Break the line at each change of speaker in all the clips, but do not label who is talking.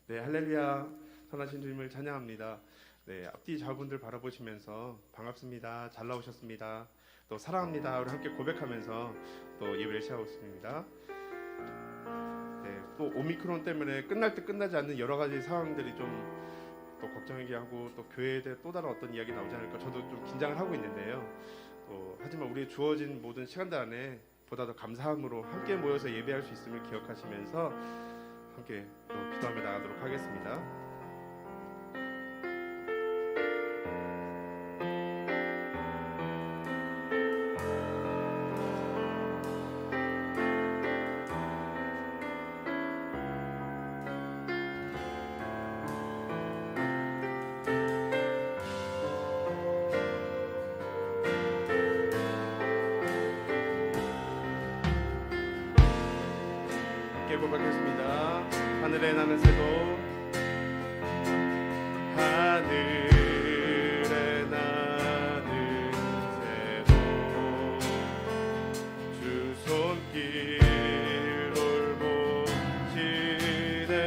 네, 할렐루야. 선하신 주님을 찬양합니다. 네, 앞뒤 자분들 바라보시면서 반갑습니다. 잘 나오셨습니다. 또 사랑합니다. 우리 함께 고백하면서 또 예배를 시작하고 있습니다. 네, 또 오미크론 때문에 끝날 듯 끝나지 않는 여러 가지 상황들이 좀 또 걱정이게 하고 또 교회에 대해 또 다른 어떤 이야기 나오지 않을까 저도 좀 긴장을 하고 있는데요. 하지만 우리 주어진 모든 시간들 안에 보다 더 감사함으로 함께 모여서 예배할 수 있음을 기억하시면서 함께 또 기도하며 나가도록 하겠습니다. 고백하겠습니다. 하늘에 나는 새도 하늘에 나는 새도 주 손길 올보시네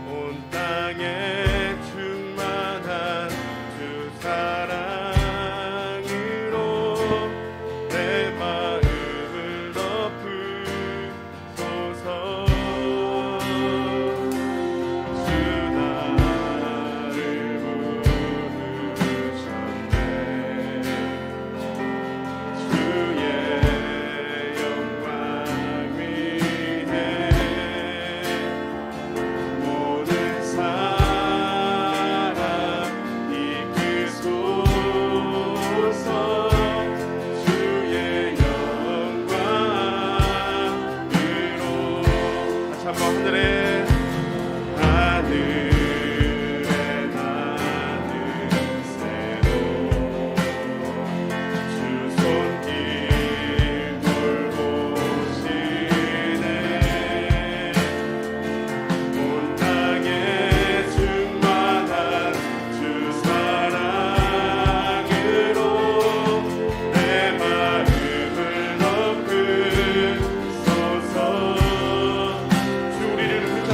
온 땅에 충만한 주 사랑으로 내 마음을 덮으소서 주 나를 부르셨네 주의 영광 위에 모든 사람 이끄소서 주의 영광으로 다시 한번 하늘에 나는 새도 주 손길 돌보시네 온 땅에 충만한 주 사랑으로 내 마음을 덮으소서 주 우리를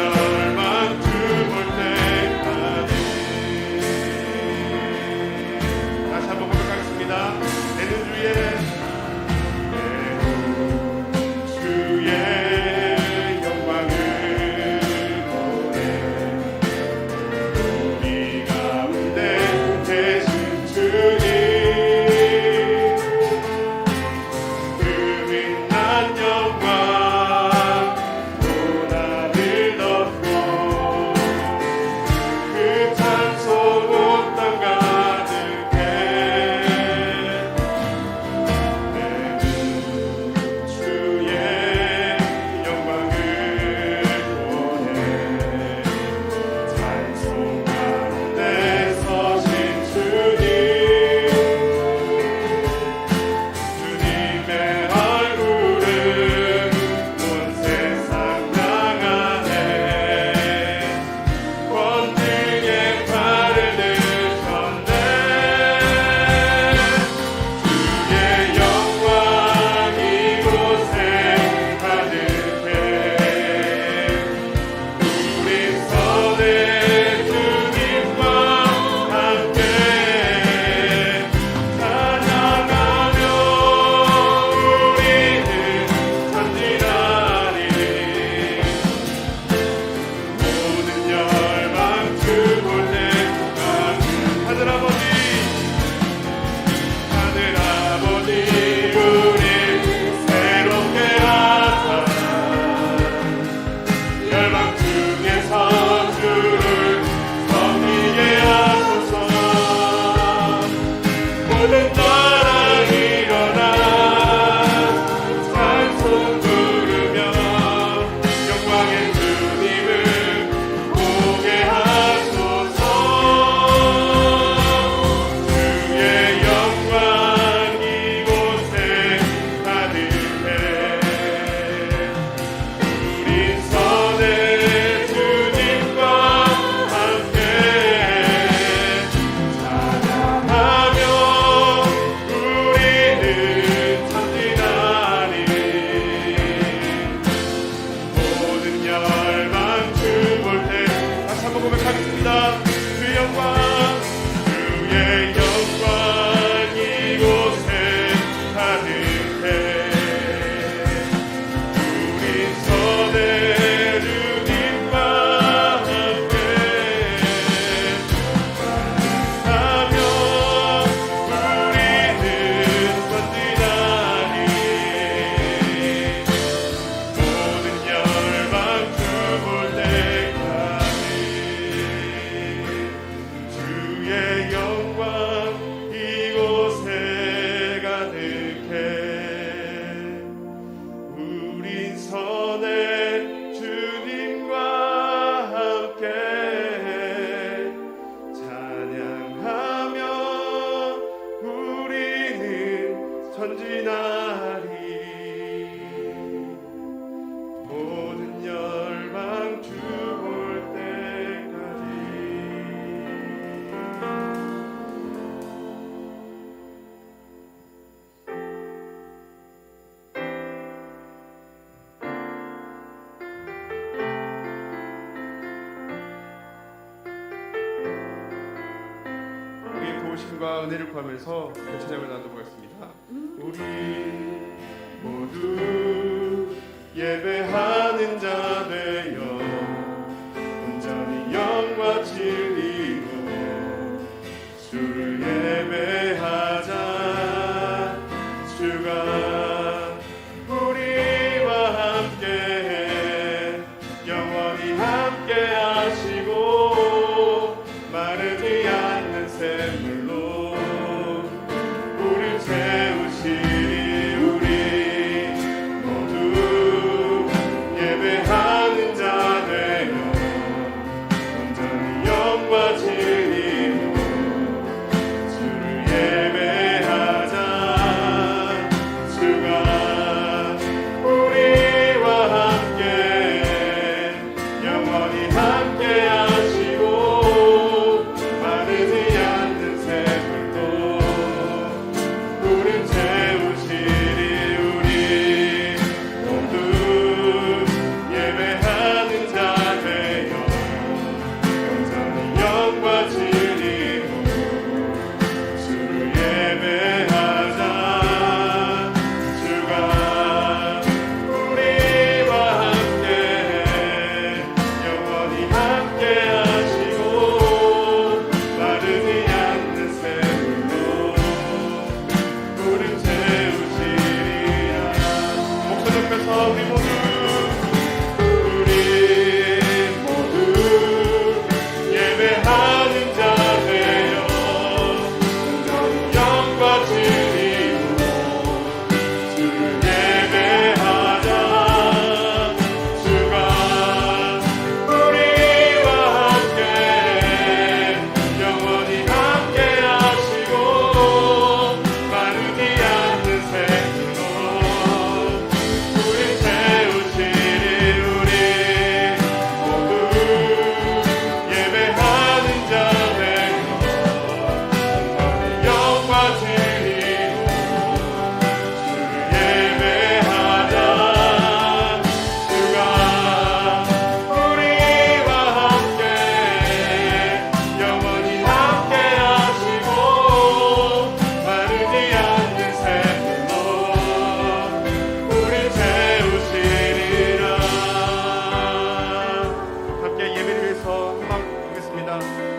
열망
도우심과 은혜를 구하면서 그 찬양을 나눠보겠습니다. 우리 모두 예배하는 자 되어 온전히 영과 진리로 주를 예배하자. 주가 우리와 함께해 영원히 함께하시고 마르지 않는 샘물로 우릴 채우시리. 우리 모두 예배하는 자 되어 온전히 영과 진리로 주를 예배하자. 주가 우리와 함께 영원히 함께하시고 마르지 않는 샘물로 우릴 채우시리. 우리 모두 예배하는 자 되어 온전히 영과 진리로 주를 예배하자. 주가 우리와 함께 영원히 함께하시고 마르지 않는 샘물로 우릴 채우시리라. 목소리 높여서 우리 모두 예배하는 자 되어 온전히 영과 진리로 주를 예배하자. 주가 우리와 함께 영원히 함께하시고 마르지 않는 샘물로 우릴 채우시리. 우리 모두 예배하는 자 되어 온전히 영과 진리로 주를 예배하자. 주가 우리와 함께 영원히 함께하시고 마르지 않는 샘물로 우릴 채우시리라. 함께 예배를 위해서 한번 하겠습니다.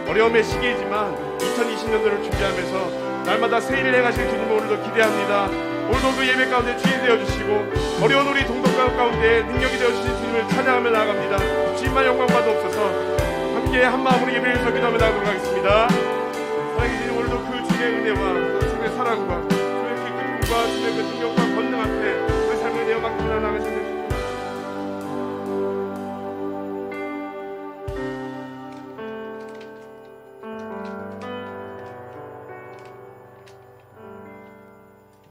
어려움의 시기이지만 2020년도를 준비하면서 날마다 새 일을 행하실 주님을 오늘도 기대합니다. 오늘도 그 예배 가운데 주인 되어주시고 어려운 우리 동독 가운데 능력이 되어주신 주님을 찬양하며 나아갑니다. 주님만 영광 받아옵소서. 함께 한마음으로 예배를 위해서 기도하며 나아가도록 하겠습니다. 사랑해 주님, 오늘도 그 주의 은혜와 주의 사랑과